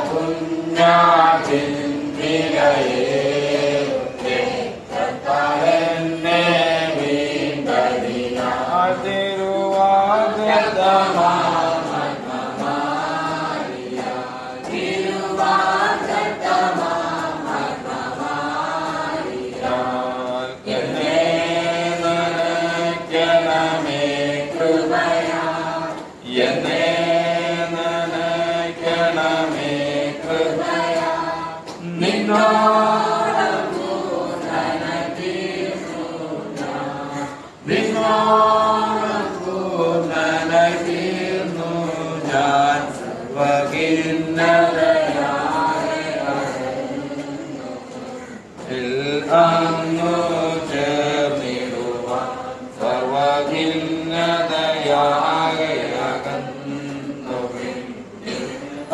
കുഞ്ഞാട്ടിൻ വിലയേറുന്നേ കർത്താവെന്നെ വീണ്ടതിനാൽ തിരുവാഗ്ദത്തമാ അങ്ങു ചേർന്നിടുവാൻ സർവഖിന്നതയാകന്നു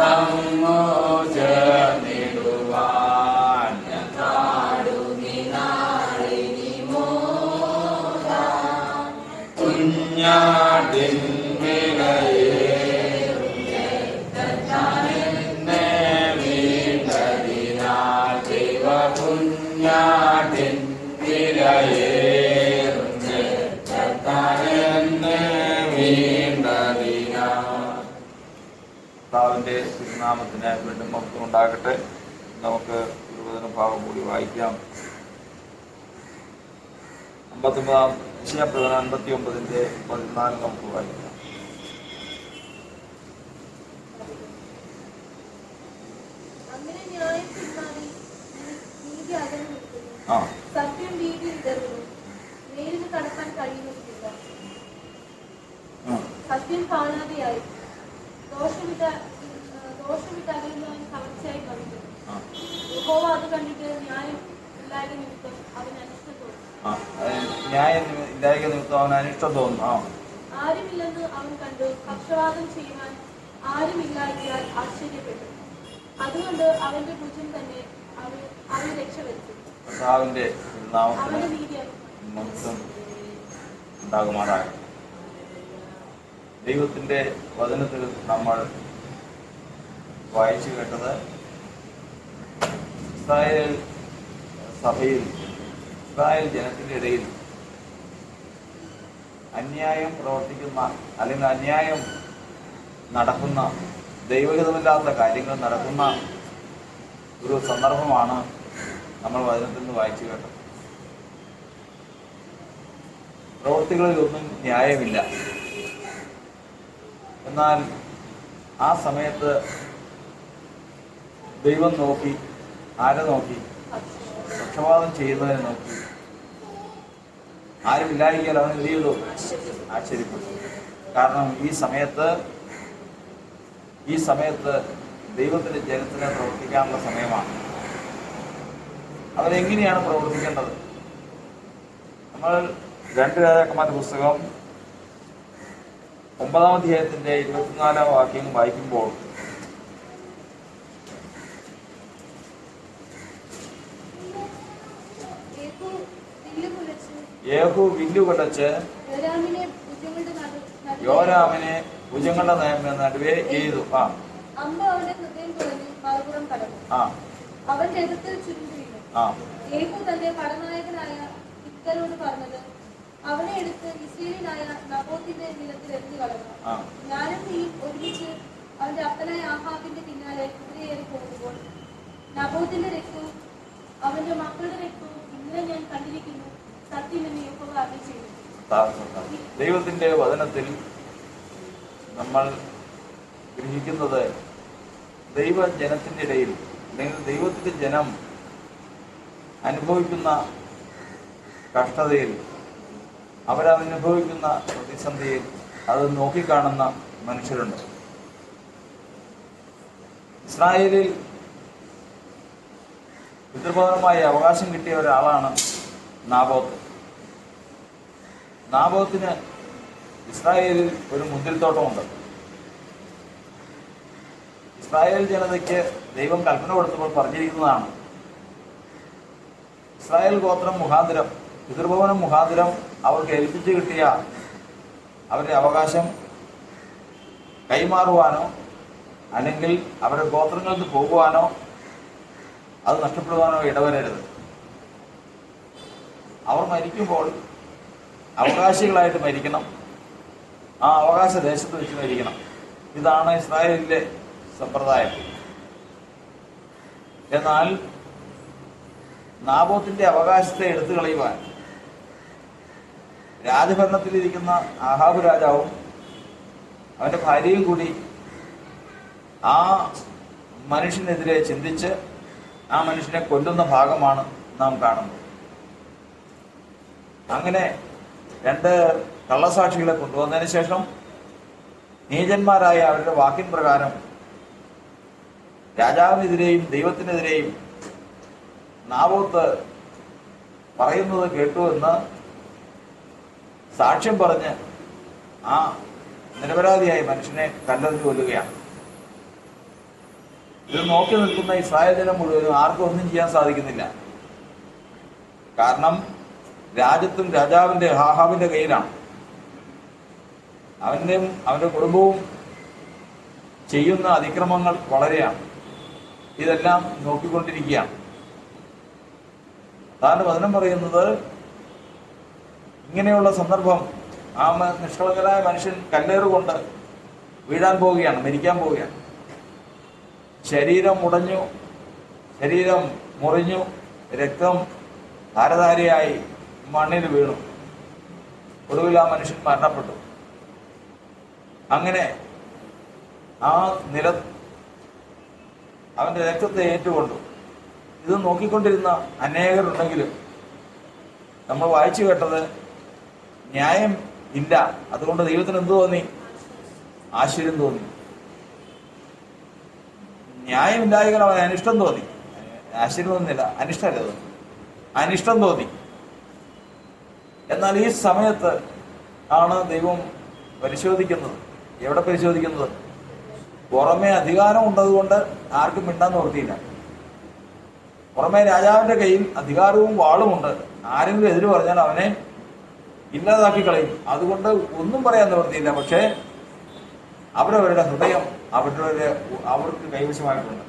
അങ്ങു ചേർന്നിടുവാൻ കുഞ്ഞാട്ടിൻ കുഞ്ഞാട്ടിൻ വിലയേറുന്നേ കർത്താവെന്നെ വീണ്ടതിനാൽ. കർത്താവിന്റെ തിരുനാമത്തിന് വീണ്ടും മഹത്വം ഉണ്ടാകട്ടെ. നമുക്ക് തിരുവചന ഭാഗം കൂടി വായിക്കാം. 59-ന്റെ 14 നമുക്ക് വായിക്കാം. സത്യം വീതി ഇടറുന്നു, നേരിന് കടക്കാൻ കഴിയുന്നില്ല. സത്യം കാണാതെയായി ദോഷമിട്ടകലുന്നവൻ കവർച്ചയായി വന്നു. യഹോവ അത് കണ്ടിട്ട് ന്യായം ഇല്ലായ്ക നിമിത്തം അവന് അനിഷ്ടം തോന്നുന്നു. ആരുമില്ലെന്ന് അവൻ കണ്ടു, പക്ഷവാദം ചെയ്യുവാൻ ആരുമില്ലായ്കയാൽ ആശ്ചര്യപ്പെട്ടു. അതുകൊണ്ട് അവന്റെ ഭുജം തന്നെ അവന് രക്ഷ വരുത്തി. കർത്താവിന്റെ നാമത്തിന് മഹത്വം ഉണ്ടാകുമാറാകട്ടെ. ദൈവത്തിന്റെ വചനത്തിൽ നമ്മൾ വായിച്ചു കേട്ടത് ഇസ്രായേൽ സഭയിൽ, ഇസ്രായേൽ ജനത്തിന്റെ ഇടയിൽ അന്യായം പ്രവർത്തിക്കുന്ന അല്ലെങ്കിൽ അന്യായം നടക്കുന്ന, ദൈവഹിതമില്ലാത്ത കാര്യങ്ങൾ നടക്കുന്ന ഒരു സന്ദർഭമാണ് നമ്മൾ വചനത്തിൽ നിന്ന് വായിച്ചു കേട്ടത്. പ്രവൃത്തികളിലൊന്നും ന്യായമില്ല. എന്നാൽ ആ സമയത്ത് ദൈവം നോക്കി, ആരെ നോക്കി? പക്ഷപാതം ചെയ്യുന്നതിനെ നോക്കി. ആരുമില്ലായിരിക്കാൽ അവൻ എന്ത് ചെയ്തു? ആശ്ചര്യപ്പെട്ടു. കാരണം ഈ സമയത്ത് ദൈവത്തിന്റെ ജനത്തിന് പ്രവർത്തിക്കാനുള്ള സമയമാണ്. അവരെങ്ങനെയാണ് പ്രവർത്തിക്കേണ്ടത്? നമ്മൾ 2 രാജാക്കന്മാരുടെ പുസ്തകം 9-ാം അധ്യായത്തിന്റെ 24-ാം വാക്യം വായിക്കുമ്പോൾ യേഹൂ വില്ലു കുലച്ച് യോരാമിനെ ഭുജങ്ങളുടെ നടുവേ ചെയ്തു. അവൻ രഥത്തിൽ ചുരുണ്ടു വീണു. യേഹൂ തന്റെ പടനായകനായ ഇക്കരോട് പറഞ്ഞത്, അവനെ എടുത്ത് ഇസ്രായേലിനായ നബോത്തിന്റെ നിലത്തിൽ എറിഞ്ഞു കളഞ്ഞു. ഞാനും നീ ഒരുമിച്ച് അവന്റെ അപ്പനായ ആഹാബിന്റെ പിന്നാലെ കുതിരയേറി പോകുമ്പോൾ നബോത്തിന്റെ രക്തവും അവന്റെ മക്കളുടെ രക്തവും ഇന്നലെ ഞാൻ കണ്ടിരിക്കുന്നു. സത്യം എന്ന് യഹോവ അരുളിച്ചെയ്തു. ദൈവത്തിന്റെ വചനത്തിൽ നമ്മൾ ഗ്രഹിക്കുന്നത്, ദൈവജനത്തിന്റെ ഇടയിൽ അല്ലെങ്കിൽ ദൈവത്തിന്റെ ജനം അനുഭവിക്കുന്ന കഷ്ടതയിൽ, അവരനുഭവിക്കുന്ന പ്രതിസന്ധിയിൽ അത് നോക്കിക്കാണുന്ന മനുഷ്യരുണ്ട്. ഇസ്രായേലിൽ പിതൃഭവനമായി അവകാശം കിട്ടിയ ഒരാളാണ് നാബോത്ത്. നാബോത്തിന് ഇസ്രായേലിൽ ഒരു മുന്തിരിത്തോട്ടമുണ്ട്. ഇസ്രായേൽ ജനതയ്ക്ക് ദൈവം കൽപ്പന കൊടുത്തപ്പോൾ പറഞ്ഞിരിക്കുന്നതാണ്, ഇസ്രായേൽ ഗോത്രം മുഖാന്തരം, പിതൃഭവനം മുഖാന്തരം അവർക്ക് ഏൽപ്പിച്ചു കിട്ടിയ അവരുടെ അവകാശം കൈമാറുവാനോ അല്ലെങ്കിൽ അവരുടെ ഗോത്രങ്ങളിൽ നിന്ന് പോകുവാനോ അത് നഷ്ടപ്പെടുവാനോ ഇടവരരുത്. അവർ മരിക്കുമ്പോൾ അവകാശികളായിട്ട് മരിക്കണം. ആ അവകാശ ദേശത്ത് വെച്ച് മരിക്കണം. ഇതാണ് ഇസ്രായേലിലെ സമ്പ്രദായം. എന്നാൽ നാബോത്തിന്റെ അവകാശത്തെ എടുത്തു കളയുവാൻ രാജഭരണത്തിലിരിക്കുന്ന ആഹാബ് രാജാവും അവന്റെ ഭാര്യയും കൂടി ആ മനുഷ്യനെതിരെ ചിന്തിച്ച് ആ മനുഷ്യനെ കൊല്ലുന്ന ഭാഗമാണ് നാം കാണുന്നത്. അങ്ങനെ 2 കള്ളസാക്ഷികളെ കൊണ്ടുവന്നതിന് ശേഷം നീചന്മാരായ അവരുടെ വാക്കിൻ പ്രകാരം രാജാവിനെതിരെയും ദൈവത്തിനെതിരെയും നാബോത്ത് പറയുന്നത് കേട്ടു എന്ന് സാക്ഷ്യം പറഞ്ഞ് ആ നിരപരാധിയായ മനുഷ്യനെ കല്ലെറിഞ്ഞു കൊല്ലുകയാണ്. ഇത് നോക്കി നിൽക്കുന്ന ഇസ്രായേൽ ജനം മുഴുവനും ആർക്കും ഒന്നും ചെയ്യാൻ സാധിക്കുന്നില്ല. കാരണം രാജ്യത്തും രാജാവിന്റെ ആഹാബിന്റെ കയ്യിലാണ്. അവന്റെ കുടുംബവും ചെയ്യുന്ന അതിക്രമങ്ങൾ വളരെയാണ്. ഇതെല്ലാം നോക്കിക്കൊണ്ടിരിക്കുകയാണ്. അതാണ് വചനം പറയുന്നത്, ഇങ്ങനെയുള്ള സന്ദർഭം ആ നിഷ്കളങ്കരായ മനുഷ്യൻ കല്ലേറുകൊണ്ട് വീഴാൻ പോവുകയാണ്, മരിക്കാൻ പോവുകയാണ്. ശരീരം ഉടഞ്ഞു, ശരീരം മുറിഞ്ഞു, രക്തം ധാരധാരയായി മണ്ണിൽ വീണു. ഒടുവിൽ ആ മനുഷ്യൻ മരണപ്പെട്ടു. അങ്ങനെ ആ അവന്റെ രക്തത്തെ ഏറ്റുകൊണ്ടു. ഇത് നോക്കിക്കൊണ്ടിരുന്ന അനേകരുണ്ടെങ്കിലും നമ്മൾ വായിച്ചു കേട്ടത് ന്യായം ഇല്ല. അതുകൊണ്ട് ദൈവത്തിന് എന്ത് തോന്നി? ആശ്ചര്യം തോന്നി. ന്യായം ഇല്ലായെങ്കിൽ അവൻ അനിഷ്ടം തോന്നി. ആശ്ചര്യം തോന്നുന്നില്ല, അനിഷ്ടമല്ല തോന്നി, അനിഷ്ടം തോന്നി. എന്നാൽ ഈ സമയത്ത് ആണ് ദൈവം പരിശോധിക്കുന്നത്. എവിടെ പരിശോധിക്കുന്നത്? പുറമേ അധികാരം ഉണ്ടതുകൊണ്ട് ആർക്കും മിണ്ടാൻ നിവൃത്തിയില്ല. പുറമേ രാജാവിന്റെ കയ്യിൽ അധികാരവും വാളുമുണ്ട്. ആരെങ്കിലും എതിര് പറഞ്ഞാൽ അവനെ ഇല്ലാതാക്കി കളയും. അതുകൊണ്ട് ഒന്നും പറയാൻ നിവൃത്തിയില്ല. പക്ഷേ അവരവരുടെ ഹൃദയം അവർക്ക് കൈവശമായിട്ടുണ്ട്.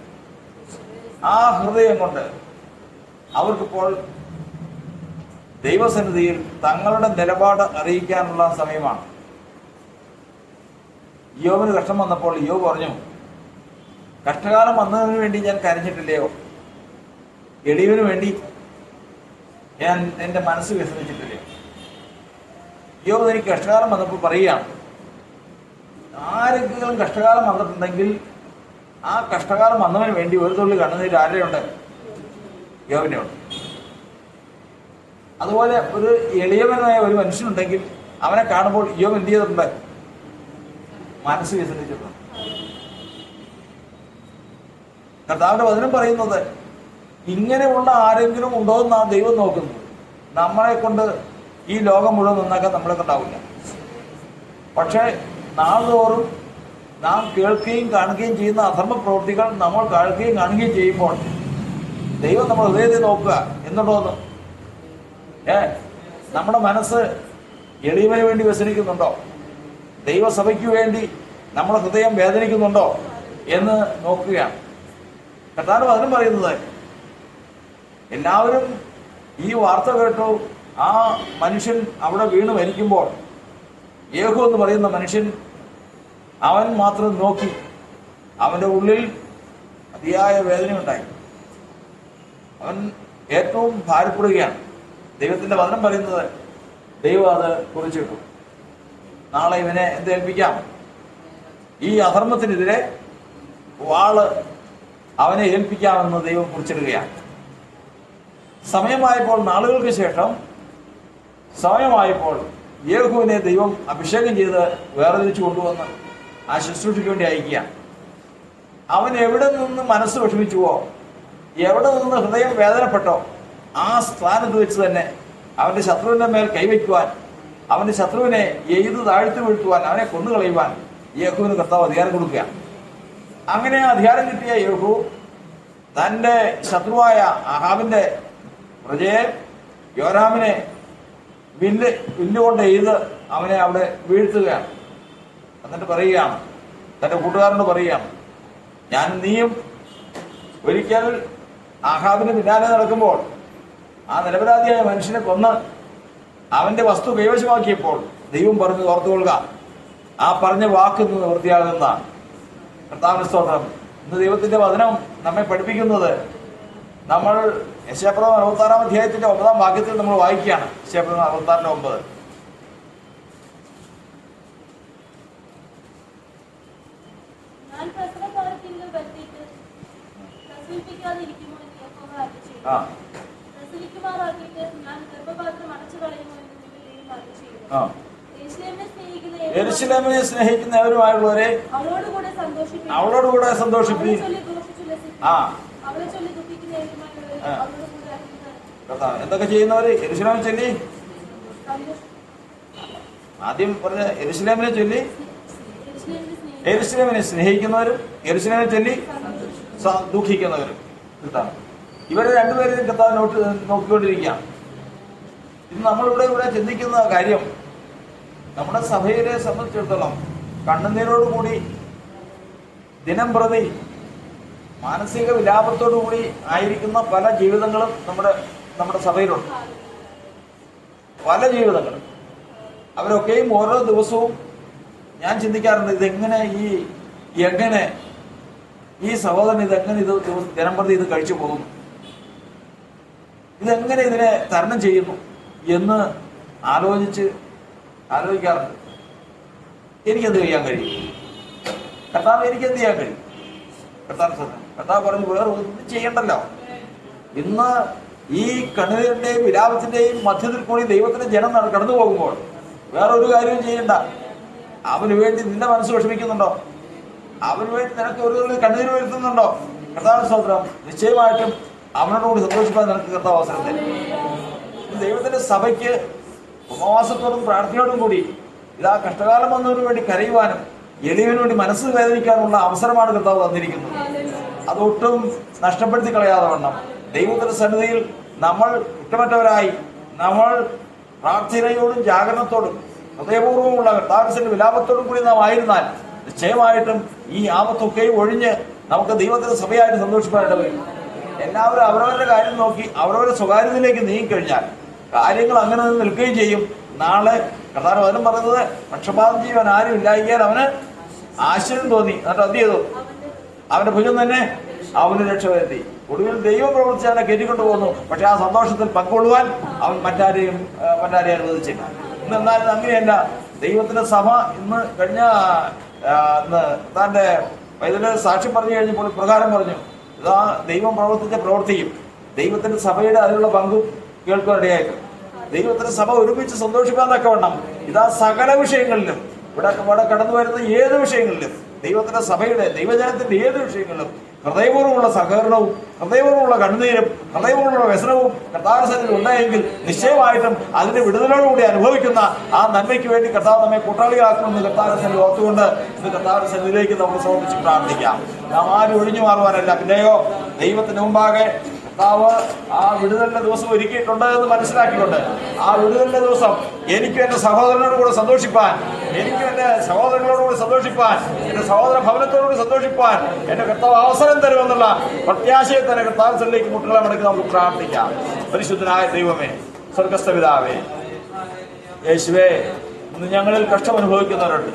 ആ ഹൃദയം കൊണ്ട് അവർക്കിപ്പോൾ ദൈവസന്നിധിയിൽ തങ്ങളുടെ നിലപാട് അറിയിക്കാനുള്ള സമയമാണ്. യോബിന് കഷ്ടം വന്നപ്പോൾ യോബ് പറഞ്ഞു, കഷ്ടകാലം വന്നതിന് വേണ്ടി ഞാൻ കരഞ്ഞിട്ടില്ലയോ? എളിവിന് വേണ്ടി ഞാൻ എൻ്റെ മനസ്സ് വ്യസനിച്ചിട്ടില്ലയോ? യോബ് എനിക്ക് കഷ്ടകാലം വന്നപ്പോൾ പറയുകയാണ്, ആരെങ്കിലും കഷ്ടകാലം വന്നിട്ടുണ്ടെങ്കിൽ ആ കഷ്ടകാലം വന്നവന് വേണ്ടി ഒരു തുള്ളി കണ്ണുനീര് ആരുടെയുണ്ട്? യോബിന്റെ ഉണ്ട്. അതുപോലെ ഒരു എളിയവനായ ഒരു മനുഷ്യനുണ്ടെങ്കിൽ അവനെ കാണുമ്പോൾ യോബ് എന്ത് ചെയ്തിട്ടുണ്ട്? മനസ്സ് വ്യസനിച്ചിട്ടുണ്ട്. കർത്താവിന്റെ വചനം പറയുന്നത് ഇങ്ങനെയുള്ള ആരെങ്കിലും ഉണ്ടോ എന്നാണ് ദൈവം നോക്കുന്നത്. നമ്മളെ കൊണ്ട് ഈ ലോകം മുഴുവൻ നന്നാക്കാൻ നമ്മളെ കൊണ്ടാവില്ല. പക്ഷേ നാൾതോറും നാം കേൾക്കുകയും കാണുകയും ചെയ്യുന്ന അധർമ്മ പ്രവൃത്തികൾ നമ്മൾ കേൾക്കുകയും കാണുകയും ചെയ്യുമ്പോൾ ദൈവം നമ്മുടെ ഹൃദയത്തെ നോക്കുക എന്നുണ്ടോന്ന്. നമ്മുടെ മനസ്സ് എളിയവന് വേണ്ടി വ്യസനിക്കുന്നുണ്ടോ? ദൈവസഭയ്ക്ക് വേണ്ടി നമ്മുടെ ഹൃദയം വേദനിക്കുന്നുണ്ടോ എന്ന് നോക്കുകയാണ്. കർത്താവ് അതിനും പറയുന്നത്, എല്ലാവരും ഈ വാർത്ത കേട്ടു. ആ മനുഷ്യൻ അവിടെ വീണ് മരിക്കുമ്പോൾ യേഹൂ എന്ന് പറയുന്ന മനുഷ്യൻ അവൻ മാത്രം നോക്കി. അവന്റെ ഉള്ളിൽ അതിയായ വേദനയുണ്ടായി. അവൻ ഏറ്റവും ഭാരപ്പെടുകയാണ്. ദൈവത്തിന്റെ വചനം പറയുന്നത് ദൈവം അത് കുറിച്ചിട്ടു. നാളെ ഇവനെ എന്തേൽപ്പിക്കാം? ഈ അധർമ്മത്തിനെതിരെ വാള് അവനെ ഏൽപ്പിക്കാമെന്ന് ദൈവം കുറിച്ചിടുകയാണ്. സമയമായപ്പോൾ, നാളുകൾക്ക് ശേഷം സമയമായപ്പോൾ യേഹൂവിനെ ദൈവം അഭിഷേകം ചെയ്ത് വേർതിരിച്ചു കൊണ്ടുവന്ന് ആ ശുശ്രൂഷയ്ക്ക് വേണ്ടി അയക്കുകയാണ്. അവൻ എവിടെ നിന്ന് മനസ്സ് വിഷമിച്ചുവോ, എവിടെ നിന്ന് ഹൃദയം വേദനപ്പെട്ടോ, ആ സ്ഥാനത്ത് വെച്ച് തന്നെ അവന്റെ ശത്രുവിന്റെ മേൽ കൈവയ്ക്കുവാൻ, അവന്റെ ശത്രുവിനെ എയ്ത് താഴ്ത്തി വീഴ്ത്തുവാൻ, അവനെ കൊന്നുകളയുവാൻ യേഹൂവിന് കർത്താവ് അധികാരം കൊടുക്കുകയാണ്. അങ്ങനെ അധികാരം കിട്ടിയ യേഹൂ തന്റെ ശത്രുവായ ആഹാബിന്റെ പ്രജയെ യോരാമിനെ വില്ലുകൊണ്ട് എയ്ത് അവനെ അവിടെ വീഴ്ത്തുകയാണ്. എന്നിട്ട് പറയുകയാണ്, തന്റെ കൂട്ടുകാരനോട് പറയുകയാണ്, ഞാൻ നീയും ഒരിക്കൽ ആഹാബിന് പിന്നാലെ നടക്കുമ്പോൾ ആ നിരപരാധിയായ മനുഷ്യനെ കൊന്ന് അവന്റെ വസ്തു കൈവശമാക്കിയപ്പോൾ ദൈവം പറഞ്ഞു, ഓർത്തുകൊള്ളുക, ആ പറഞ്ഞ വാക്ക് നിവൃത്തിയാകുന്നതാണ്. കർത്താവിന്റെ സ്തോത്രം. ഇന്ന് ദൈവത്തിന്റെ വചനം നമ്മെ പഠിപ്പിക്കുന്നത്, നമ്മൾ യെശയ്യാപ്രവചനം 66-ാം അധ്യായത്തിന്റെ 9-ാം വാക്യത്തിൽ നമ്മൾ വായിക്കുകയാണ്. യെശയ്യാപ്രവചനം 66-ന്റെ 9. യെരൂശലേമിനെ സ്നേഹിക്കുന്നവരുമായുള്ളവരെ അവളോടുകൂടെ സന്തോഷിപ്പീൻ. എന്തൊക്കെ ചെയ്യുന്നവര്? യെരൂശലേമിനെ ചൊല്ലി, ആദ്യം പറഞ്ഞ യെരൂശലേമിനെ ചൊല്ലി യെരൂശലേമിനെ സ്നേഹിക്കുന്നവരും യെരൂശലേമിനെ ചൊല്ലി ദുഃഖിക്കുന്നവരും. കർത്താവ് ഇവരെ രണ്ടുപേരും കർത്താവ് നോക്കിക്കൊണ്ടിരിക്കുകയാണ്. ഇന്ന് നമ്മളിവിടെ ചിന്തിക്കുന്ന കാര്യം, നമ്മുടെ സഭയെ സംബന്ധിച്ചിടത്തോളം കണ്ണുനീരോടുകൂടി ദിനം പ്രതി മാനസിക വിലാപത്തോടുകൂടി ആയിരിക്കുന്ന പല ജീവിതങ്ങളും നമ്മുടെ സഭയിലുണ്ട്. പല ജീവിതങ്ങളും. അവരൊക്കെയും ഓരോ ദിവസവും ഞാൻ ചിന്തിക്കാറുണ്ട്, എങ്ങനെ ഈ സഹോദരൻ ഇതെങ്ങനെ ദിനം പ്രതി ഇത് കഴിച്ചു പോകുന്നു, ഇതെങ്ങനെ ഇതിനെ തരണം ചെയ്യുന്നു എന്ന് ആലോചിക്കാറുണ്ട്. എനിക്കെന്ത് ചെയ്യാൻ കഴിയും? കർത്താവ് എനിക്കെന്ത് ചെയ്യാൻ കഴിയും? കർത്താവ് പറഞ്ഞു, വേറെ ഒന്നും ചെയ്യണ്ടല്ലോ. ഇന്ന് ഈ കണ്ണുനീരിന്റെയും വിലാപത്തിന്റെയും മധ്യത്തിൽ കൂടി ദൈവത്തിന്റെ ജനം കടന്നു പോകുമ്പോൾ വേറെ ഒരു കാര്യവും ചെയ്യണ്ട. അവന് വേണ്ടി നിന്റെ മനസ്സ് വിഷമിക്കുന്നുണ്ടോ? അവന് വേണ്ടി നിനക്ക് ഒരു കണ്ണുനീര് വരുത്തുന്നുണ്ടോ? കർത്താവിന്റെ സ്തോത്രം. നിശ്ചയമായിട്ടും അവനോടുകൂടി സന്തോഷിക്കാൻ നിനക്ക് കർത്താവ് അവസരം തരും. ദൈവത്തിന്റെ സഭയ്ക്ക് ഉപവാസത്തോടും പ്രാർത്ഥനയോടും കൂടി ഇതാ കഷ്ടകാലം വന്നതിനു വേണ്ടി കരയുവാനും എളിയവന് വേണ്ടി മനസ്സ് വേദനിക്കാനുള്ള അവസരമാണ് കർത്താവ് തന്നിരിക്കുന്നത്. അതൊട്ടും നഷ്ടപ്പെടുത്തി കളയാതെ വണ്ണം ദൈവത്തിന്റെ സന്നിധിയിൽ നമ്മൾ കുറ്റമറ്റവരായി നമ്മൾ പ്രാർത്ഥനയോടും ജാഗരണത്തോടും ഹൃദയപൂർവ്വമുള്ള കർത്താവിന്റെ വിലാപത്തോടും കൂടി നാം ആയിരുന്നാൽ നിശ്ചയമായിട്ടും ഈ ആപത്തൊക്കെയും ഒഴിഞ്ഞ് നമുക്ക് ദൈവത്തിന്റെ സഭയായിട്ട് സന്തോഷിപ്പാനായിട്ട് വരും. എല്ലാവരും അവരവരുടെ കാര്യം നോക്കി അവരവരുടെ സ്വകാര്യതയിലേക്ക് നീങ്ങിക്കഴിഞ്ഞാൽ കാര്യങ്ങൾ അങ്ങനെ നിൽക്കുകയും ചെയ്യും. നാളെ കർത്താവ് വചനം പറയുന്നത്, പക്ഷപാതം ചെയ്യുവാൻ ആരും ഇല്ലായിരിക്കാൻ അവന് ആശ്ചര്യം തോന്നി, എന്നിട്ട് എന്ത് ചെയ്തു? അവന്റെ ഭുജം തന്നെ അവന് രക്ഷ വരുത്തി. ഒടുവിൽ ദൈവം പ്രവർത്തിച്ച് അവനെ കയറ്റിക്കൊണ്ടു പോകുന്നു. പക്ഷെ ആ സന്തോഷത്തിൽ പങ്കുകൊള്ളുവാൻ അവൻ മറ്റാരെയും അനുവദിച്ചില്ല. എന്നാലും അങ്ങനെയല്ല. ദൈവത്തിന്റെ സഭ ഇന്ന് തന്റെ വൈദ്യുത സാക്ഷ്യം പറഞ്ഞു കഴിഞ്ഞപ്പോൾ പ്രകാരം പറഞ്ഞു, ഇതാ ദൈവം പ്രവർത്തിച്ച പ്രവൃത്തിയും ദൈവത്തിന്റെ സഭയുടെ അതിലുള്ള പങ്കും കേൾക്കാനിടയായിട്ട് ദൈവത്തിന്റെ സഭ ഒരുമിച്ച് സന്തോഷിക്കാൻ തക്കവണ്ണം ഇതാ സകല വിഷയങ്ങളിലും ഇവിടെ കടന്നു വരുന്ന ഏത് വിഷയങ്ങളിലും ദൈവത്തിന്റെ സഭയുടെ ദൈവജനത്തിന്റെ ഏത് വിഷയങ്ങളിലും ഹൃദയപൂർവ്വമുള്ള സഹകരണവും ഹൃദയപൂർവ്വമുള്ള കണ്ണുനീരും ഹൃദയപൂർവ്വമുള്ള വ്യസനവും കർത്താവിൽ ഉണ്ടായെങ്കിൽ നിശ്ചയമായിട്ടും അതിന്റെ വിടുതലോടുകൂടി അനുഭവിക്കുന്ന ആ നന്മയ്ക്ക് വേണ്ടി കർത്താവ് നമ്മെ കൂട്ടാളികളാക്കുമെന്ന് കർത്താവിന്റെ ഓർത്തുകൊണ്ട് ഇന്ന് കർത്താവിന്റെ സന്നിധിയിലേക്ക് നമുക്ക് സമർപ്പിച്ച് പ്രാർത്ഥിക്കാം. നാം ആരും ഒഴിഞ്ഞു മാറുവാനല്ല, പിന്നെയോ ദൈവത്തിന് മുമ്പാകെ കർത്താവ് ആ വിടുതലിന്റെ ദിവസം ഒരുക്കിയിട്ടുണ്ട് എന്ന് മനസ്സിലാക്കിക്കൊണ്ട് ആ വിടുതലിന്റെ ദിവസം എനിക്കും എന്റെ സഹോദരനോട് കൂടെ സന്തോഷിപ്പാൻ, എനിക്കും എന്റെ സഹോദരങ്ങളോടുകൂടി സന്തോഷിപ്പാൻ, എന്റെ സഹോദര ഭവനത്തോടുകൂടി സന്തോഷിപ്പാൻ എന്റെ കർത്താവ് അവസരം തരുമെന്നുള്ള പ്രത്യാശയെ തന്നെ കർത്താവിലേക്ക് മുട്ടുകളെ മടക്കി നമുക്ക് പ്രാർത്ഥിക്കാം. പരിശുദ്ധനായ ദൈവമേ, സ്വർഗസ്ഥ പിതാവേ, യേശുവേ, ഇന്ന് ഞങ്ങളിൽ കഷ്ടമനുഭവിക്കുന്നവരുണ്ട്,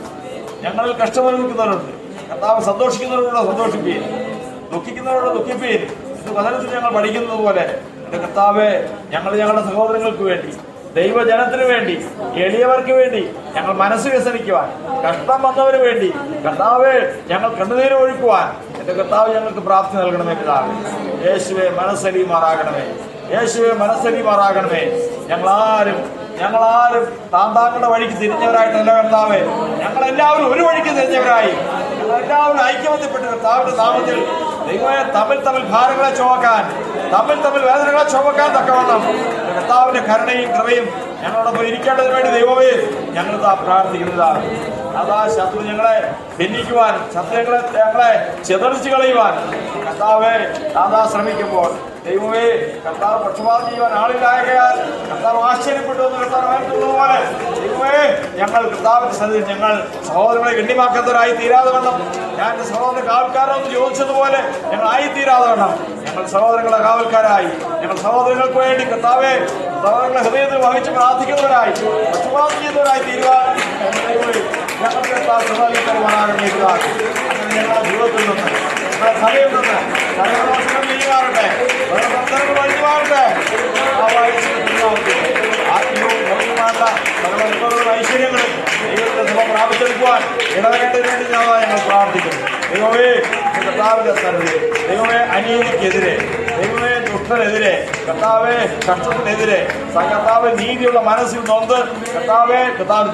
കർത്താവ് സന്തോഷിക്കുന്നവരോട് സന്തോഷിപ്പീൻ, ദുഃഖിക്കുന്നവരോട് ദുഃഖിപ്പീൻ. വചനത്തിൽ ഞങ്ങൾ പഠിക്കുന്നത് പോലെ എന്റെ കർത്താവേ, ഞങ്ങളുടെ സഹോദരങ്ങൾക്ക് വേണ്ടി, ദൈവജനത്തിന് വേണ്ടി, എളിയവർക്ക് വേണ്ടി ഞങ്ങൾ മനസ്സ് വ്യസനിക്കുവാൻ, കഷ്ടം വന്നവന് വേണ്ടി കർത്താവേ ഞങ്ങൾ കണ്ണുനീര് ഒഴുക്കുവാൻ എന്റെ കർത്താവ് ഞങ്ങൾക്ക് പ്രാപ്തി നൽകണമേ. പിതാവേ, യേശുവേ മനസ്സലിയുമാറാകണമേ, ഞങ്ങളാരും താങ്കളുടെ വഴിക്ക് തിരിഞ്ഞവരായിട്ടല്ല കർത്താവേ, ഞങ്ങളെല്ലാവരും ഒരു വഴിക്ക് തിരിഞ്ഞവരായി ഞങ്ങളെല്ലാവരും ഐക്യമത്യപ്പെട്ട് കർത്താവിന്റെ നാമത്തിൽ ദൈവമേ തമ്മിൽ ഭാരങ്ങളെ ചുമക്കാൻ, തമ്മിൽ വേദനകളെ ചുമക്കാൻ തക്കവണ്ണം കർത്താവിന്റെ കരുണയും കൃപയും ഞങ്ങളോടൊപ്പം ഇരിക്കേണ്ടതിന് വേണ്ടി ദൈവമേ ഞങ്ങൾ പ്രാർത്ഥിക്കുന്നതാണ്. അതാ ശത്രു ഞങ്ങളെ ഭിന്നിക്കുവാൻ, ശത്രു ഞങ്ങളെ ചിതറിച്ച് കളയുവാൻ കർത്താവേ അതാ ശ്രമിക്കുമ്പോൾ ദൈവമേ കർത്താവ് പക്ഷപാതം ചെയ്യുവാൻ ആളില്ലായകയാൽ കർത്താവ് ആശ്ചര്യപ്പെട്ടു എന്ന് കർത്താവ് ദൈവമേ ഞങ്ങൾ കർത്താവിന്റെ സന്നിധിയിൽ ഞങ്ങൾ സഹോദരങ്ങളെ ഗണ്യമാക്കാത്തവരായി തീരാതെ വേണം. ഞാൻ എന്റെ സഹോദരൻ കാവൽക്കാരെന്ന് ചോദിച്ചതുപോലെ ഞങ്ങൾ ആയിത്തീരാതെ വേണം. ഞങ്ങൾ സഹോദരങ്ങളെ കാവൽക്കാരായി, ഞങ്ങൾ സഹോദരങ്ങൾക്ക് വേണ്ടി കർത്താവെ സഹോദരങ്ങളെ ഹൃദയത്തിൽ വഹിച്ച് പ്രാർത്ഥിക്കുന്നവരായി, പക്ഷപാതം ചെയ്യുന്നവരായി തീരുവാൻ ഞങ്ങൾക്ക് സഹായിക്കുവാനാകട്ടെ. അങ്ങനെ ഞങ്ങളുടെ ജീവിതത്തിൽ നിന്ന് ഞങ്ങളുടെ സഭയിൽ നിന്ന് സഹപ്രവർത്തനം ചെയ്യുവാറട്ടെ, വഴിമാറട്ടെ. ആത്മീയവും ഭൗതികമായുള്ള സർവ്വ ഐശ്വര്യങ്ങളും ദൈവത്തിന്റെ സഭ പ്രാപിച്ചെടുക്കുവാൻ ഇടവേണ്ടതിന് വേണ്ടി ഞങ്ങൾ പ്രാർത്ഥിക്കുന്നു. ദൈവമേ കർത്താവിന്റെ സന്നിധി, ദൈവമേ അനീതിക്കെതിരെ, ദൈവമേ ദുഷ്ടനെതിരെ, കർത്താവെ കഷ്ടത്തിനെതിരെ കർത്താവ് നീതിയുള്ള മനസ്സിൽ നൊന്ത് കർത്താവ്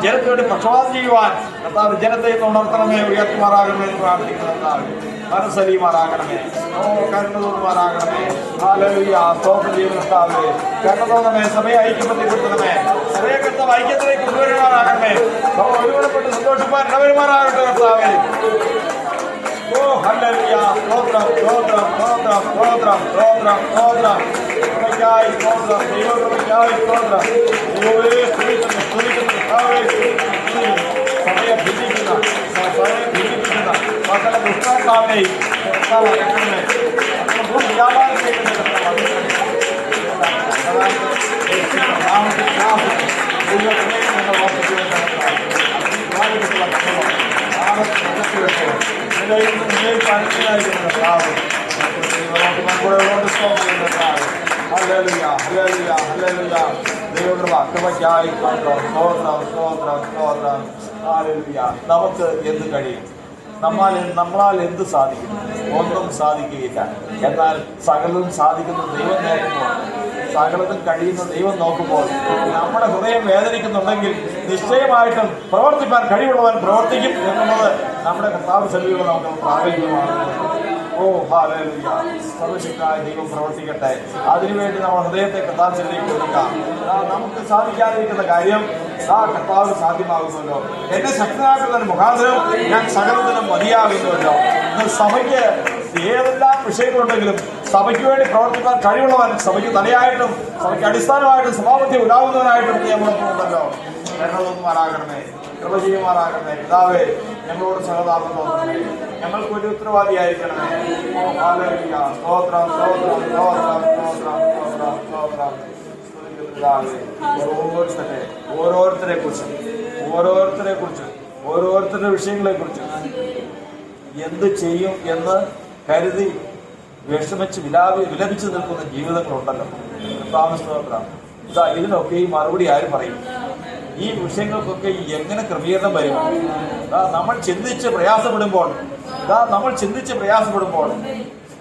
ജനത്തിന് വേണ്ടി പക്ഷപാതം ചെയ്യുവാൻ കർത്താവ് ജനത്തെ ഉണർത്തണമേ, ഉയർത്തുമാറാകണമേ എന്ന് പ്രാർത്ഥിക്കുന്നു. കർത്താവ് മനസ്സലിയുമാറാകണമേ, കരുണ തോന്നുമാറാകണമേ. ഹല്ലേലൂയ, സ്തോത്രം ചെയ്യുന്ന കർത്താവേ, കരുണ തോന്നണമേ, സഭയെ ഐക്യപ്പെടുത്തണമേ, സഭയെ കർത്താവ് ഐക്യത്തിലേക്ക് കൊണ്ടുവരുമാറാകണമേ, സഭ ഒരുപാട് സന്തോഷിപ്പാൻ ഇടവരുമാറാകട്ടെ കർത്താവേ. ഓ ഹല്ലേലൂയ, സ്തോത്രം സ്തോത്രം സ്തോത്രം സ്തോത്രം സ്തോത്രം സ്തോത്രം കൃപയ്ക്കായി സ്തോത്രം, ദൈവകൃപയ്ക്കായി സ്തോത്രം. ദൈവമേ സ്തുതിക്കുന്നു സ്തുതിക്കുന്നു കർത്താവേ, സഭയെ ഭിന്നിക്കുന്ന സകല ദുഷ്ടാത്മാവിനെയും കർത്താവ് അകറ്റണമേ. വ്യാപാരം ചെയ്യുന്ന നമുക്ക് എന്ത് കഴിയും? നമ്മളാൽ എന്ത് സാധിക്കും? ഒന്നും സാധിക്കുകയില്ല. എന്നാൽ സകലതും സാധിക്കുന്ന ദൈവം നോക്കുമ്പോൾ, സകലതും കഴിയുന്ന ദൈവം നോക്കുമ്പോൾ നമ്മുടെ ഹൃദയം വേദനിക്കുന്നുണ്ടെങ്കിൽ നിശ്ചയമായിട്ടും പ്രവർത്തിപ്പാൻ കഴിവുള്ളവൻ പ്രവർത്തിക്കും എന്നുള്ളത് നമ്മുടെ കർത്താവ് സന്നിധിയിൽ നമുക്ക് പ്രാബല്യമാണ്. ഓ ഹല്ലേലൂയ, സർവശക്തനായ ദൈവം പ്രവർത്തിക്കട്ടെ. അതിനുവേണ്ടി നമ്മൾ ഹൃദയത്തെ കർത്താവ് സന്നിധിയിലേക്ക് കൊടുക്കാം. നമുക്ക് സാധിക്കാതിരിക്കുന്ന കാര്യം കർത്താവ് സാധ്യമാകുമല്ലോ. എന്നെ ശക്തനാക്കുന്ന മുഖാന്തരം ഞാൻ സകലത്തിനും മതിയാകുന്നുവല്ലോ. സഭയ്ക്ക് ഏതെല്ലാം വിഷയങ്ങളുണ്ടെങ്കിലും സഭയ്ക്ക് വേണ്ടി പ്രവർത്തിക്കാൻ കഴിവുള്ളവൻ, സഭയ്ക്ക് തലയായിട്ടും സഭയ്ക്ക് അടിസ്ഥാനമായിട്ടും സഭാപത്തി ഉണ്ടാകുന്നവനായിട്ടും നിയമനത്തിലുണ്ടല്ലോ. ഞങ്ങളൊന്നുമാറാകണമേ, കൃപ ചെയ്യുമാറാകണമേ. പിതാവേ, ഞങ്ങളോട് സഹതാപം തോന്നണമേ, ഞങ്ങൾക്ക് ഒരു ഉത്തരവാദിയായിരിക്കണമേ. ഹല്ലേലൂയ, സ്തോത്രം സ്തോത്രം സ്തോത്രം സ്തോത്രം സ്തോത്രം സ്തോത്രം. ഓരോരുത്തരെ കുറിച്ചും ഓരോരുത്തരുടെ വിഷയങ്ങളെ കുറിച്ചും എന്ത് ചെയ്യും എന്ന് കരുതി വിഷമിച്ച് വിലപിച്ച് നിൽക്കുന്ന ജീവിതങ്ങളുണ്ടല്ലോ. സ്തോത്രം. ഇതിനൊക്കെ ഈ മറുപടി ആരും പറയും? ഈ വിഷയങ്ങൾക്കൊക്കെ എങ്ങനെ ക്രമീകരണം വരും? നമ്മൾ ചിന്തിച്ച് പ്രയാസപ്പെടുമ്പോൾ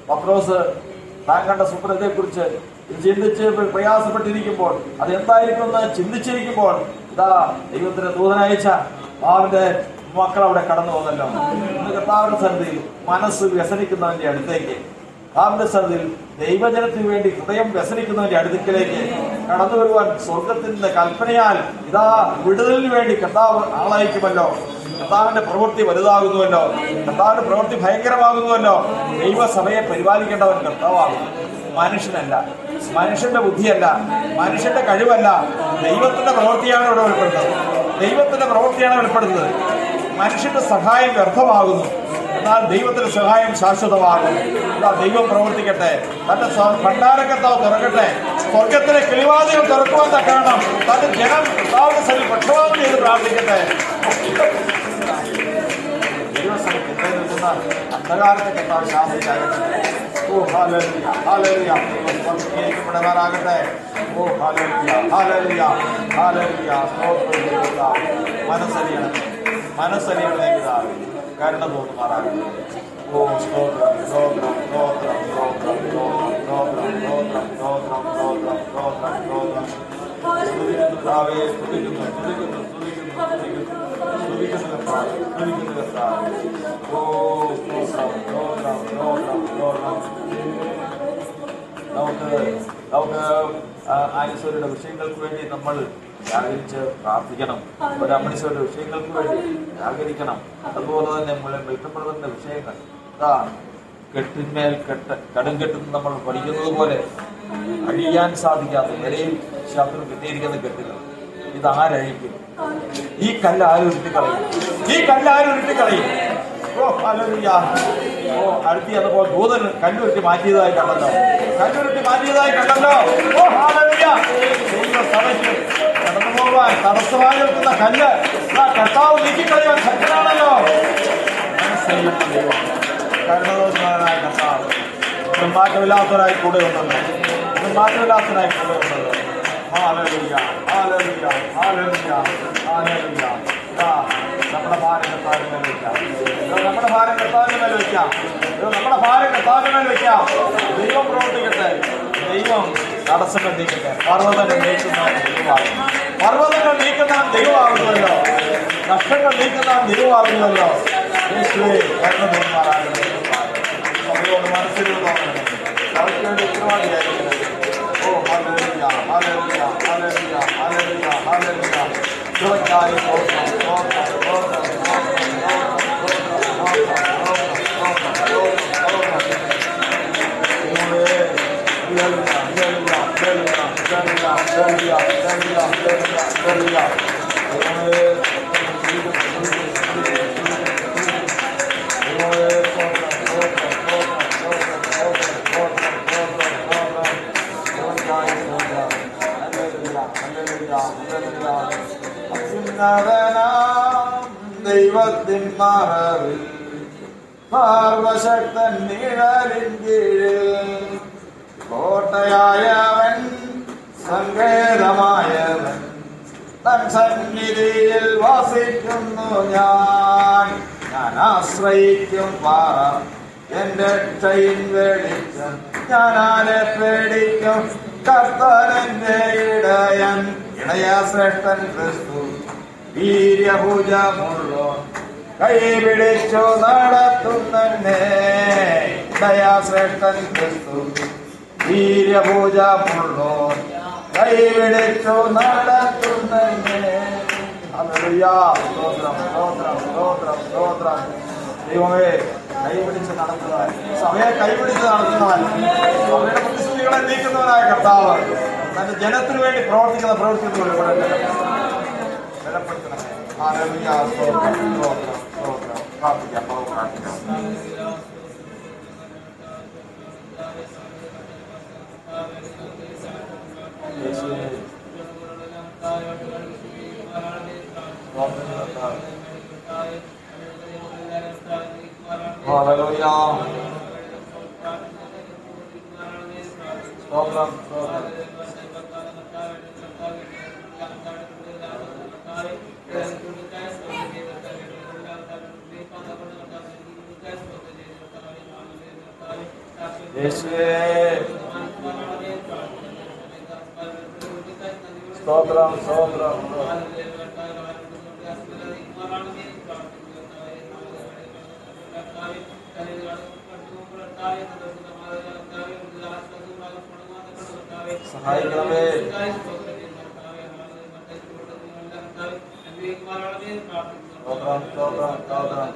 പത്രോസ് താൻ കണ്ട സുപ്രത്തെ കുറിച്ച് ചിന്തിച്ച് പ്രയാസപ്പെട്ടിരിക്കുമ്പോൾ അതെന്തായിരിക്കുമെന്ന് ചിന്തിച്ചിരിക്കുമ്പോൾ ദൈവത്തിന്റെ ദൂതനയച്ച അവന്റെ മക്കൾ അവിടെ കടന്നു പോകുന്നല്ലോ. കർത്താവിന്റെ സന്നിധിയിൽ മനസ്സ് വ്യസനിക്കുന്നവന്റെ അടുത്തേക്ക്, അവന്റെ സന്നിധിയിൽ ദൈവജനത്തിന് വേണ്ടി ഹൃദയം വ്യസനിക്കുന്നവന്റെ അടുത്തേക്ക് കടന്നു വരുവാൻ സ്വർഗത്തിന്റെ കൽപ്പനയാൽ വിടുതലിന് വേണ്ടി കർത്താവ് ആളയക്കുമല്ലോ. കർത്താവിന്റെ പ്രവൃത്തി വലുതാകുന്നുവല്ലോ, കർത്താവിന്റെ പ്രവൃത്തി ഭയങ്കരമാകുന്നുവല്ലോ. ദൈവസഭയെ പരിപാലിക്കേണ്ടവൻ കർത്താവാകും, മനുഷ്യനല്ല, മനുഷ്യന്റെ ബുദ്ധിയല്ല, മനുഷ്യന്റെ കഴിവല്ല. ദൈവത്തിന്റെ പ്രവൃത്തിയാണ് ഇവിടെ വെളിപ്പെടുന്നത്. മനുഷ്യന്റെ സഹായം വ്യർത്ഥമാകുന്നു, എന്നാൽ ദൈവത്തിന്റെ സഹായം ശാശ്വതമാകും. ദൈവം പ്രവർത്തിക്കട്ടെ, തന്റെ ഭണ്ഡാരക്കർത്താവ് തുറക്കട്ടെ, സ്വർഗത്തിലെ കിളിവാതികൾ തുറക്കുവാൻ തക്കണം. തന്റെ ജനം കർത്താവിന്റെ സന്നിധിയിൽ പക്ഷപാതം ചെയ്ത് പ്രാർത്ഥിക്കട്ടെ. അന്ധകാരത്തെ കർത്താവ് ശാസിച്ചാകട്ടെ. ഓ ഹല്ലേലൂയ, ഹല്ലേലൂയ, സ്വർഗ്ഗീകരിക്കപ്പെടുവാനാകട്ടെ. ഓ ഹല്ലേലൂയ, ഹല്ലേലൂയ, ഹല്ലേലൂയ. മനസ്സലിയണമേ പിതാവേ, കരുണ തോന്നുമാറാകട്ടെ. ഓ സ്തോത്രം സ്തോത്രം സ്തോത്രം സ്തോത്രം സ്തോത്രം സ്തോത്രം സ്തോത്രം സ്തോത്രം സ്തോത്രം സ്തോത്രം. പിതാവേ, സ്തുതിക്കുന്നു സ്തുതിക്കുന്നു സ്തുതിക്കുന്നു സ്തുതിക്കുന്നു കർത്താവേ, സ്തുതിക്കുന്നു കർത്താവേ. ഓ സ്തോത്രം സ്തോത്രം സ്തോത്രം സ്തോത്രം. നമുക്ക് ആയുസ്വരുടെ വിഷയങ്ങൾക്ക് വേണ്ടി നമ്മൾ ജാഗരിച്ച് പ്രാർത്ഥിക്കണം. ഒരമ്മണിച്ചവരുടെ വിഷയങ്ങൾക്ക് വേണ്ടി ജാഗരിക്കണം. അതുപോലെ തന്നെ ഇഷ്ടപ്പെടുന്ന വിഷയങ്ങൾ ഇതാണ്. കെട്ടിന്മേൽ കടുംകെട്ടെന്ന് നമ്മൾ പഠിക്കുന്നത് പോലെ അഴിയാൻ സാധിക്കാത്ത നിലയിൽ ശത്രു കെട്ടിയിരിക്കുന്ന കെട്ടുകൾ ഇതാരഴിക്കും? ഈ കല്ല് ആരും ഉരുട്ടിക്കളയും. ഈ കല്ല് ആരും ഉരുട്ടിക്കളയും. ഓ ഹല്ലേലൂയ. ഓ അടുത്ത് ചെന്നപ്പോൾ ദൂതൻ കല്ലുരുട്ടി മാറ്റിയതായി കണ്ടല്ലോ. കല്ലുരുട്ടി മാറ്റിയതായി കണ്ടല്ലോ. ഓ ഹല്ലേലൂയ. ദൈവസഭയ്ക്ക് കടന്നു പോകാൻ തടസ്സമായി നിൽക്കുന്ന കല്ല് കർത്താവ് നീക്കിക്കളയാൻ ശക്തനാണല്ലോ. മനസ്സറിയുന്ന ദൈവം, കരുണാനായ കർത്താവ്, മാറ്റമില്ലാത്തവരായി കൂടെ ഉണ്ടല്ലോ. മാറ്റമില്ലാത്തവരായി കൂടെ ഉണ്ടല്ലോ. Hallelujah, hallelujah, hallelujah, hallelujah. നമ്മുടെ ഭാരം കർത്താവിന്റെ മേൽ വയ്ക്കാം. നമ്മുടെ ഭാരം കർത്താവിന്റെ മേൽ വയ്ക്കാം. നമ്മുടെ ഭാരം കർത്താവിന്റെ മേൽ വയ്ക്കാം. ദൈവം പ്രവർത്തിക്കട്ടെ. ദൈവം തടസ്സങ്ങൾ നീക്കട്ടെ. പർവ്വതങ്ങൾ നീക്കുന്ന ദൈവമാകും. പർവ്വതങ്ങൾ നീക്കുന്ന ദൈവമാകുന്നുവല്ലോ. നഷ്ടങ്ങൾ നീക്കുന്ന ദൈവമാകുന്നുവല്ലോ. യേശുവേ കരുണ തോന്നുമാറാകട്ടെ. സഭയോട് മനസ്സിലുള്ളതാണ് അവർക്ക് വേണ്ടി ഉത്തരവാദിയായിരിക്കുന്നത്. ഓ hallelujah, hallelujah, hallelujah, hallelujah, hallelujah. കൃപയ്ക്കായി സ്തോത്രം, സ്തോത്രം, സ്തോത്രം, ദൈവത്തിൻ മറവിൽ സർവശക്തൻ നിഴലിൻ കീഴിൽ കോട്ടയായവൻ സങ്കേതമായവൻ തൻ സന്നിധിയിൽ വസിക്കുന്നു. ഞാൻ ആശ്രയിക്കും പാറ എന്റെ രക്ഷയിൻ വെളിച്ചം. ഞാനാരെ പേടിക്കും? കർത്താവിന്റെ ഇടയൻ. ഇടയശ്രേഷ്ഠൻ ക്രിസ്തു വീര്യഭുജമുള്ളോ കൈപിടിച്ചു നടത്തുന്നെ. ഇടയശ്രേഷ്ഠൻ ക്രിസ്തു വീര്യഭുജമുള്ളോ കൈപിടിച്ചു നടത്തുന്നെ. ഹല്ലേലൂയ. സ്തോത്രം, സ്തോത്രം, സ്തോത്രം, സ്തോത്രം. ദൈവമേ കൈപിടിച്ച് നടത്തുന്നവൻ, സഭയെ കൈപിടിച്ച് നടത്തുന്നവൻ, സഭയുടെ പ്രതിസന്ധികളെ നീക്കുന്നവനായ കർത്താവ് തന്റെ ജനത്തിനു വേണ്ടി പ്രവർത്തിക്കുന്ന ബലപ്പെടുത്തണമേ. ഹല്ലേലൂയ. സ്തോത്രം, സ്തോത്രം, സ്തോത്രം. പ്രാർത്ഥിക്കാം, പ്രാർത്ഥിക്കാം. ഹല്ലേലൂയ. സ്തോത്രം, സ്തോത്രം. യേശുവേ സ്തോത്രം, സ്തോത്രം. സഹായിക്കണമേ. സ്തോത്രം, സ്തോത്രം, സ്തോത്രം.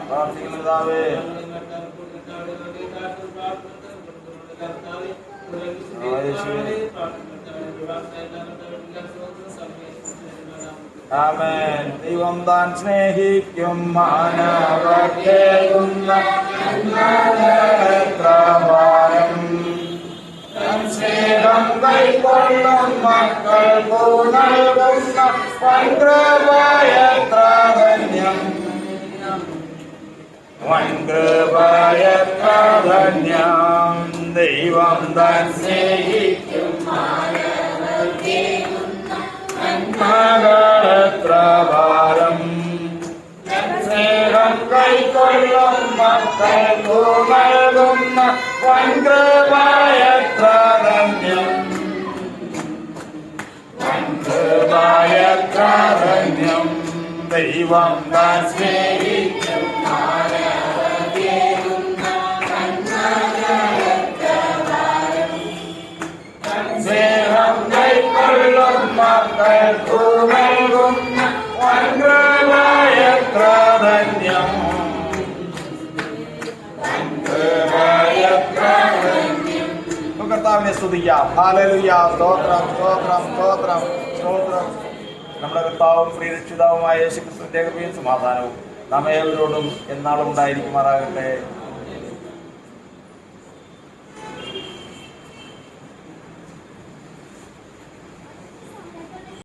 പ്രാർത്ഥിക്കുന്നതാവേ ആമേൻ. ദൈവം താൻ സ്നേഹിക്കും മാനവക്കേകുന്ന സ്നേഹം കൈക്കൊള്ളും മക്കൾക്കു നൽകുന്ന വൻകൃപയത്ര ധന്യം. വൻകൃപയത്ര ധന്യം. ദൈവം താൻ സ്നേഹിക്കും മകളെത്ര ഭാരം. സ്നേഹം കൈക്കൊള്ളും മക്കൾക്കു നൽകുന്ന വൻകൃപയത്ര ധന്യം. വൻകൃപയത്ര ധന്യം. ദൈവം താൻ സ്നേഹിക്കും നമുക്ക് കർത്താവിനെ സ്തുതിക്കാം. ഹല്ലേലൂയ. സ്തോത്രം, സ്തോത്രം, സ്തോത്രം, സ്തോത്രം. നമ്മുടെ കർത്താവും പ്രിയരക്ഷിതാവുമായ യേശുക്രിസ്തുവിന്റെ കൃപയും സമാധാനവും നാം ഏവരോടും എന്നാളും ഉണ്ടായിരിക്കുമാറാകട്ടെ.